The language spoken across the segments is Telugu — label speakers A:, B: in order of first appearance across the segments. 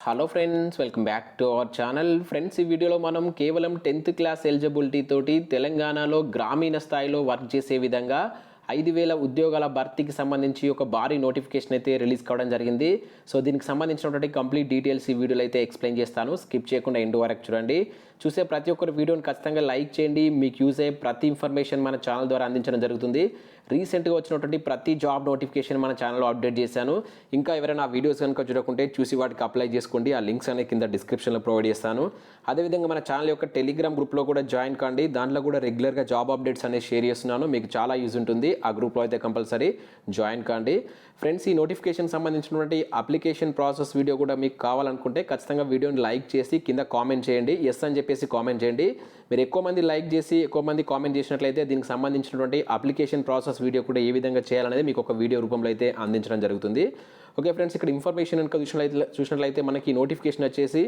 A: Hello friends, welcome back to our channel. Friends, ఈ వీడియోలో మనం కేవలం 10th క్లాస్ ఎలిజిబిలిటీ తోటి తెలంగాణలో గ్రామీణ స్థాయిలో వర్క్ చేసే విధంగా 5,000 ఉద్యోగాల భర్తీకి సంబంధించి ఒక భారీ నోటిఫికేషన్ అయితే రిలీజ్ కావడం జరిగింది. సో దీనికి సంబంధించినటువంటి కంప్లీట్ డీటెయిల్స్ ఈ వీడియోలో అయితే ఎక్స్ప్లెయిన్ చేస్తాను. స్కిప్ చేయకుండా ఎండ్ వరకు చూడండి. చూసే ప్రతి ఒక్కరు వీడియోని ఖచ్చితంగా లైక్ చేయండి. మీకు యూజ్ అయ్యే ప్రతి ఇన్ఫర్మేషన్ మన ఛానల్ ద్వారా అందించడం జరుగుతుంది. రీసెంట్గా వచ్చినటువంటి ప్రతి జాబ్ నోటిఫికేషన్ మన ఛానల్లో అప్డేట్ చేశాను. ఇంకా ఎవరైనా ఆ వీడియోస్ కనుక చూడకుంటే చూసి వాటికి అప్లై చేసుకోండి. ఆ లింక్స్ అనేవి కింద డిస్క్రిప్షన్లో ప్రొవైడ్ చేస్తాను. అదేవిధంగా మన ఛానల్ యొక్క టెలిగ్రామ్ గ్రూప్లో కూడా జాయిన్ కాండి. దాంట్లో కూడా రెగ్యులర్గా జాబ్ అప్డేట్స్ అనేవి షేర్ చేస్తున్నాను. మీకు చాలా యూజ్ ఉంటుంది. ఆ గ్రూప్లో అయితే కంపల్సరీ జాయిన్ కాండి. ఫ్రెండ్స్, ఈ నోటిఫికేషన్ సంబంధించినటువంటి అప్లికేషన్ ప్రాసెస్ వీడియో కూడా మీకు కావాలనుకుంటే ఖచ్చితంగా వీడియోని లైక్ చేసి కింద కామెంట్ చేయండి. ఎస్ అని చెప్పేసి కామెంట్ చేయండి. మీరు ఎక్కువ మంది లైక్ చేసి ఎక్కువ మంది కామెంట్ చేసినట్లయితే దీనికి సంబంధించినటువంటి అప్లికేషన్ ప్రాసెస్ వీడియో కూడా ఏ విధంగా చేయాలనేది మీకు ఒక వీడియో రూపంలో అయితే అందించడం జరుగుతుంది. ఓకే ఫ్రెండ్స్, ఇక్కడ ఇన్ఫర్మేషన్ కనుక చూసినట్లయితే మనకి నోటిఫికేషన్ వచ్చేసి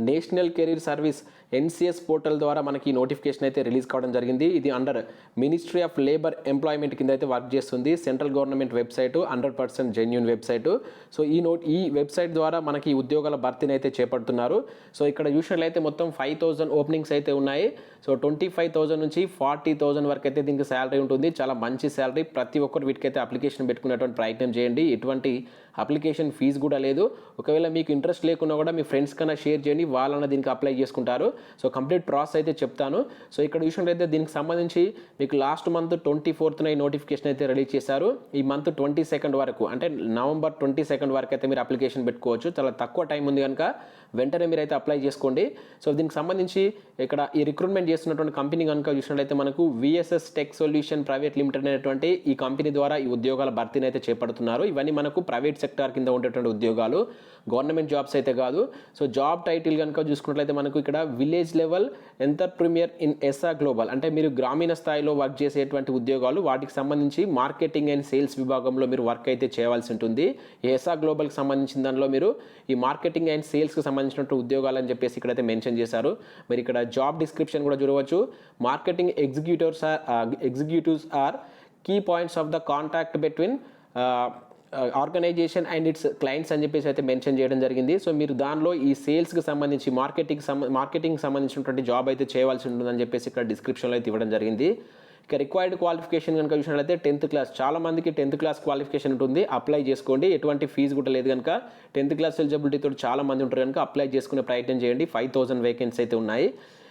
A: national career service NCS portal ద్వారా మనకి నోటిఫికేషన్ అయితే రిలీజ్ కావడం జరిగింది. ఇది under ministry of labour employment కింద అయితే వర్క్ చేస్తుంది. Central government website, 100% genuine website. So ఈ వెబ్సైట్ ద్వారా మనకి ఉద్యోగాల భర్తీని అయితే చేపడుతున్నారు. సో ఇక్కడ చూసినట్లయితే మొత్తం 5,000 ఓపెనింగ్స్ అయితే ఉన్నాయి. సో 25,000 నుంచి 40,000 వరకు అయితే దీనికి శాలరీ ఉంటుంది. చాలా మంచి శాలరీ. ప్రతి ఒక్కరు వీటికైతే అప్లికేషన్ పెట్టుకునేటువంటి ప్రయత్నం చేయండి. ఎటువంటి అప్లికేషన్ ఫీజు కూడా లేదు. ఒకవేళ మీకు ఇంట్రెస్ట్ లేకున్నా కూడా మీ ఫ్రెండ్స్ కన్నా షేర్ చేయండి, వాళ్ళన్న దీనికి అప్లై చేసుకుంటారు. సో కంప్లీట్ ప్రాసెస్ అయితే చెప్తాను. సో ఇక్కడ చూసినట్లయితే దీనికి సంబంధించి మీకు లాస్ట్ మంత్ 24th ఈ నోటిఫికేషన్ అయితే రిలీజ్ చేశారు. ఈ మంత్ 22nd వరకు, అంటే నవంబర్ 22nd వరకు అయితే మీరు అప్లికేషన్ పెట్టుకోవచ్చు. చాలా తక్కువ టైం ఉంది కనుక వెంటనే మీరు అయితే అప్లై చేసుకోండి. సో దీనికి సంబంధించి ఇక్కడ ఈ రిక్రూట్మెంట్ చేస్తున్నటువంటి కంపెనీ కనుక చూసినట్లయితే మనకు VSS tech solution private limited అనేటువంటి ఈ కంపెనీ ద్వారా ఈ ఉద్యోగాల భర్తీని అయితే చేపడుతున్నారు. ఇవన్నీ మనకు ప్రైవేట్ సెక్టార్ కింద ఉండేటువంటి ఉద్యోగాలు, గవర్నమెంట్ జాబ్స్ అయితే కాదు. సో జాబ్ టైటిల్ కనుక చూసుకున్నట్లయితే మనకు ఇక్కడ village level entrepreneur in SR global, అంటే మీరు గ్రామీణ స్థాయిలో వర్క్ చేసేటువంటి ఉద్యోగాలు, వాటికి సంబంధించి మార్కెటింగ్ అండ్ సేల్స్ విభాగంలో మీరు వర్క్ అయితే చేయవలసి ఉంటుంది. ఎస్ఆర్ గ్లోబల్కి సంబంధించిన దానిలో మీరు ఈ మార్కెటింగ్ అండ్ సేల్స్కి సంబంధించినటువంటి ఉద్యోగాలు అని చెప్పేసి ఇక్కడైతే మెన్షన్ చేశారు. మీరు ఇక్కడ జాబ్ డిస్క్రిప్షన్ కూడా చూడవచ్చు. Marketing executives are key points of the contact between organisation and its clients అని చెప్పేసి అయితే మెన్షన్ చేయడం జరిగింది. సో మీరు దానిలో ఈ సేల్స్కి సంబంధించి మార్కెటింగ్ సంబంధించినటువంటి జాబ్ అయితే చేయవలసి ఉంటుందని చెప్పేసి ఇక్కడ డిస్క్రిప్షన్లో అయితే ఇవ్వడం జరిగింది. ఇక రిక్వైర్డ్ క్వాలిఫికేషన్ కనుక చూసినట్లయితే 10th క్లాస్. చాలా మందికి 10th క్లాస్ క్వాలిఫికేషన్ ఉంటుంది. అప్లై చేసుకోండి. ఎటువంటి ఫీజు కూడా లేదు కనుక 10th క్లాస్ ఎలిజిబిలిటీతో చాలా మంది ఉంటారు కనుక అప్లై చేసుకునే ప్రయత్నం చేయండి. 5,000 వేకెన్సీ అయితే ఉన్నాయి.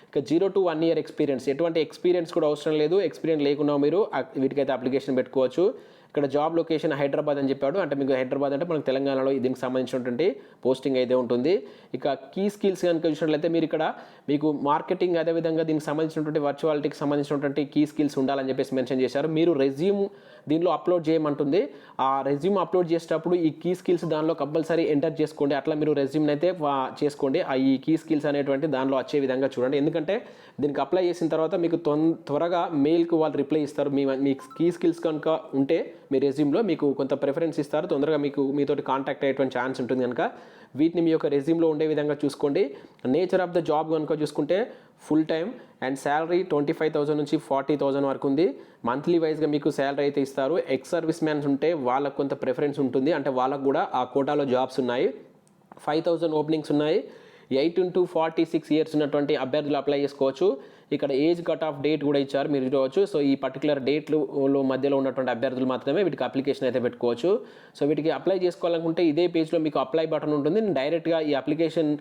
A: ఇక 0 to 1 year ఎక్స్పీరియన్స్, ఎటువంటి ఎక్స్పీరియన్స్ కూడా అవసరం లేదు. ఎక్స్పీరియన్స్ లేకుండా మీరు వీటికైతే అప్లికేషన్ పెట్టుకోవచ్చు. ఇక్కడ జాబ్ లొకేషన్ హైదరాబాద్ అని చెప్పాడు. అంటే మీకు హైదరాబాద్ అంటే మనకు తెలంగాణలో దీనికి సంబంధించినటువంటి పోస్టింగ్ అయితే ఉంటుంది. ఇక కీ స్కిల్స్ కనుక చూసినట్లయితే మీరు ఇక్కడ మీకు మార్కెటింగ్, అదేవిధంగా దీనికి సంబంధించినటువంటి వర్చువాలిటీకి సంబంధించినటువంటి కీ స్కిల్స్ ఉండాలని చెప్పేసి మెన్షన్ చేశారు. మీరు రెజ్యూమ్ దీనిలో అప్లోడ్ చేయమంటుంది. ఆ రెజ్యూమ్ అప్లోడ్ చేసేటప్పుడు ఈ కీ స్కిల్స్ దానిలో కంపల్సరీ ఎంటర్ చేసుకోండి. అట్లా మీరు రెజ్యూమ్ని అయితే చేసుకోండి. ఈ కీ స్కిల్స్ అనేటువంటి దానిలో వచ్చే విధంగా చూడండి. ఎందుకంటే దీనికి అప్లై చేసిన తర్వాత మీకు త్వరగా మెయిల్కి వాళ్ళు రిప్లై ఇస్తారు. మీ కీ స్కిల్స్ కనుక ఉంటే మీ రెజ్యూమ్లో మీకు కొంత ప్రిఫరెన్స్ ఇస్తారు. తొందరగా మీతోటి కాంటాక్ట్ అయ్యేటువంటి ఛాన్స్ ఉంటుంది కనుక వీటిని మీ యొక్క రెజ్యూమ్లో ఉండే విధంగా చూసుకోండి. నేచర్ ఆఫ్ ద జాబ్ కనుక చూసుకుంటే ఫుల్ టైం అండ్ శాలరీ 25,000 నుంచి 40,000 వరకు ఉంది. మంత్లీ వైజ్గా మీకు శాలరీ అయితే ఇస్తారు. ఎక్స్ సర్వీస్ మ్యాన్స్ ఉంటే వాళ్ళకు కొంత ప్రిఫరెన్స్ ఉంటుంది, అంటే వాళ్ళకు కూడా ఆ కోటాలో జాబ్స్ ఉన్నాయి. 5,000 ఓపెనింగ్స్ ఉన్నాయి. 8 to 46 years ఉన్నటువంటి అభ్యర్థులు అప్లై చేసుకోవచ్చు. ఇక్కడ ఏజ్ కట్ ఆఫ్ డేట్ కూడా ఇచ్చారు, మీరు చూడవచ్చు. సో ఈ పర్టికులర్ డేట్లో మధ్యలో ఉన్నటువంటి అభ్యర్థులు మాత్రమే వీటికి అప్లికేషన్ అయితే పెట్టుకోవచ్చు. సో వీటికి అప్లై చేసుకోవాలనుకుంటే ఇదే పేజ్లో మీకు అప్లై బటన్ ఉంటుంది. నేను డైరెక్ట్గా ఈ అప్లికేషన్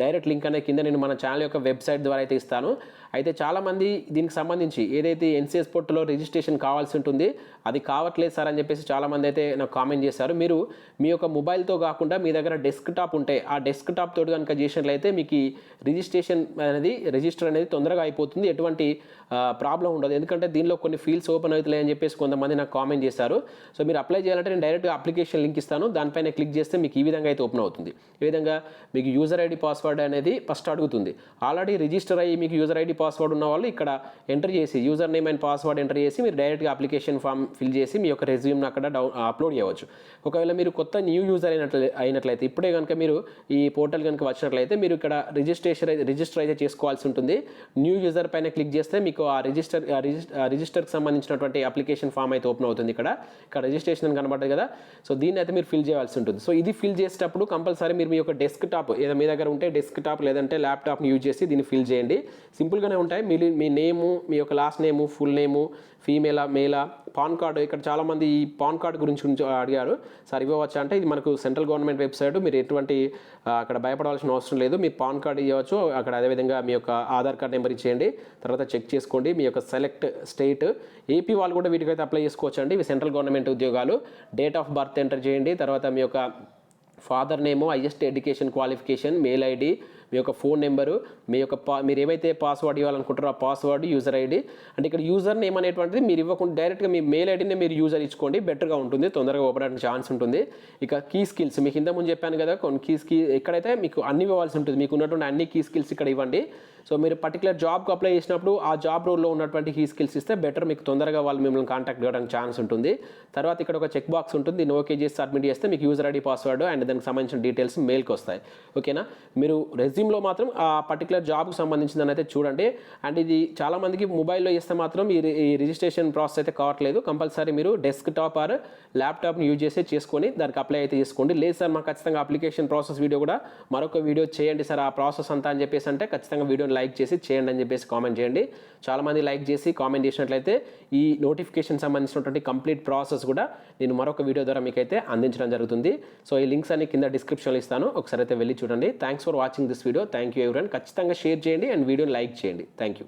A: డైరెక్ట్ లింక్ అనే కింద నేను మన ఛానల్ యొక్క వెబ్సైట్ ద్వారా అయితే ఇస్తాను. అయితే చాలామంది దీనికి సంబంధించి ఏదైతే ఎన్సిఎస్ పోర్టల్లో రిజిస్ట్రేషన్ కావాల్సి ఉంటుంది, అది కావట్లేదు సార్ అని చెప్పేసి చాలామంది అయితే నాకు కామెంట్ చేశారు. మీరు మీ యొక్క మొబైల్తో కాకుండా మీ దగ్గర డెస్క్టాప్ ఉంటే ఆ డెస్క్టాప్ తోటి కనుక చేసినట్లయితే మీకు రిజిస్టర్ అనేది తొందరగా అయిపోతుంది. ఎటువంటి ప్రాబ్లం ఉండదు. ఎందుకంటే దీనిలో కొన్ని ఫీల్డ్స్ ఓపెన్ అవుతాయి అని చెప్పేసి కొంతమంది నాకు కామెంట్ చేశారు. సో మీరు అప్లై చేయాలంటే నేను డైరెక్ట్గా అప్లికేషన్ లింక్ ఇస్తాను. దానిపైన క్లిక్ చేస్తే మీకు ఈ విధంగా అయితే ఓపెన్ అవుతుంది. ఈ విధంగా మీకు యూజర్ ఐడి పాస్వర్డ్ అనేది ఫస్ట్ అడుగుతుంది. ఆల్రెడీ రిజిస్టర్ అయ్యి మీకు యూజర్ ఐడి పాస్వర్డ్ ఉన్న వాళ్ళు ఇక్కడ ఎంటర్ చేసి user name and password enter చేసి మీరు డైరెక్ట్గా అప్లికేషన్ ఫామ్ ఫిల్ చేసి మీ యొక్క రెజ్యూమ్ని అక్కడ అప్లోడ్ చేయవచ్చు. ఒకవేళ మీరు కొత్త న్యూ యూజర్ అయినట్లయితే ఇప్పుడే కనుక మీరు ఈ పోర్టల్ కనుక వచ్చినట్లయితే మీరు ఇక్కడ రిజిస్టర్ అయితే చేసుకోవాల్సి ఉంటుంది. న్యూ యూజర్ పైన క్లిక్ చేస్తే మీకు ఆ రిజిస్టర్కి సంబంధించినటువంటి అప్లికేషన్ ఫామ్ అయితే ఓపెన్ అవుతుంది. ఇక్కడ రిజిస్ట్రేషన్ అని కనబడుతుంది కదా, సో దీన్ని అయితే మీరు ఫిల్ చేయాల్సి ఉంటుంది. సో ఇది ఫిల్ చేసేటప్పుడు కంపల్సరీ మీరు మీ యొక్క డెస్క్టాప్ ఏదో మీ దగ్గర ఉంటే డెస్క్టాప్ లేదంటే ల్యాప్టాప్ని యూజ్ చేసి దీన్ని ఫిల్ చేయండి. సింపుల్గానే ఉంటాయి. మీ నేము, మీ యొక్క లాస్ట్ నేము, ఫుల్ నేము, ఫీమేలా మేలా, పాన్ కార్డు. ఇక్కడ చాలామంది ఈ పాన్ కార్డు గురించి అడిగారు, సార్ ఇవ్వవచ్చా అంటే ఇది మనకు సెంట్రల్ గవర్నమెంట్ వెబ్సైట్, మీరు ఎటువంటి అక్కడ భయపడాల్సిన అవసరం లేదు. మీరు పాన్ కార్డు ఇవ్వచ్చు అక్కడ. అదేవిధంగా మీ యొక్క ఆధార్ కార్డ్ నెంబర్ ఇచ్చేయండి, తర్వాత చెక్ చేసుకోండి. మీ యొక్క సెలెక్ట్ స్టేట్, ఏపీ వాళ్ళు కూడా వీటికైతే అప్లై చేసుకోవచ్చు అండి. ఇవి సెంట్రల్ గవర్నమెంట్ ఉద్యోగాలు. డేట్ ఆఫ్ బర్త్ ఎంటర్ చేయండి, తర్వాత మీ యొక్క father name, highest education qualification, mail ID, మీ యొక్క ఫోన్ నెంబరు, మీ యొక్క మీరు ఏవైతే పాస్వర్డ్ ఇవ్వాలనుకుంటారో ఆ పాస్వర్డ్, యూజర్ ఐడి. అంటే ఇక్కడ యూజర్ నేమ్ అనేటువంటిది మీరు ఇవ్వకుండా డైరెక్ట్గా మీ మెయిల్ ఐడిని మీరు యూజర్ ఇచ్చుకోండి, బెటర్గా ఉంటుంది, తొందరగా ఓపెన్ ఛాన్స్ ఉంటుంది. ఇక కీ స్కిల్స్ మీకు ఇంతకుముందు చెప్పాను కదా, కొన్ని కీ ఎక్కడైతే మీకు అన్ని ఇవ్వాల్సి ఉంటుంది, మీకు ఉన్నటువంటి అన్ని కీ స్కిల్స్ ఇక్కడ ఇవ్వండి. సో మీరు పర్టికులర్ జాబ్కి అప్లై చేసినప్పుడు ఆ జాబ్ రోల్లో ఉన్నటువంటి కీ స్కిల్స్ ఇస్తే బెటర్, మీకు తొందరగా వాళ్ళు మిమ్మల్ని కాంటాక్ట్ చేయడానికి ఛాన్స్ ఉంటుంది. తర్వాత ఇక్కడ ఒక చెక్ బాక్స్ ఉంటుంది, దీన్ని ఓకే చేసి సబ్మిట్ చేస్తే మీకు యూజర్ ఐడి, పాస్వర్డ్ అండ్ దానికి సంబంధించిన డీటెయిల్స్ మెయిల్కి వస్తాయి. ఓకేనా, మీరు రెజ్యూమ్లో మాత్రం ఆ పర్టికులర్ జాబ్కి సంబంధించిందని అయితే చూడండి. అండ్ ఇది చాలామందికి మొబైల్లో చేస్తే మాత్రం ఈ రిజిస్ట్రేషన్ ప్రాసెస్ అయితే కావట్లేదు. కంపల్సరీ మీరు డెస్క్టాప్ ఆర్ ల్యాప్టాప్ని యూజ్ చేసి చేసుకొని దానికి అప్లై అయితే చేసుకోండి. లేదు సార్ మాకు ఖచ్చితంగా అప్లికేషన్ ప్రాసెస్ వీడియో కూడా మరొక వీడియో చేయండి సార్ ఆ ప్రాసెస్ అంతా అని చెప్పేసి అంటే ఖచ్చితంగా వీడియోని లైక్ చేసి చేయండి అని చెప్పేసి కామెంట్ చేయండి. చాలామంది లైక్ చేసి కామెంట్ చేసినట్లయితే ఈ నోటిఫికేషన్ సంబంధించినటువంటి కంప్లీట్ ప్రాసెస్ కూడా నేను మరొక వీడియో ద్వారా మీకైతే అందించడం జరుగుతుంది. సో ఈ లింక్స్ అన్ని కింద డిస్క్రిప్షన్లో ఇస్తాను, ఒకసారి అయితే వెళ్ళి చూడండి. Thanks for watching this video. Thank you everyone. ఖచ్చితంగా షేర్ చేయండి అండ్ వీడియోని లైక్ చేయండి. Thank you.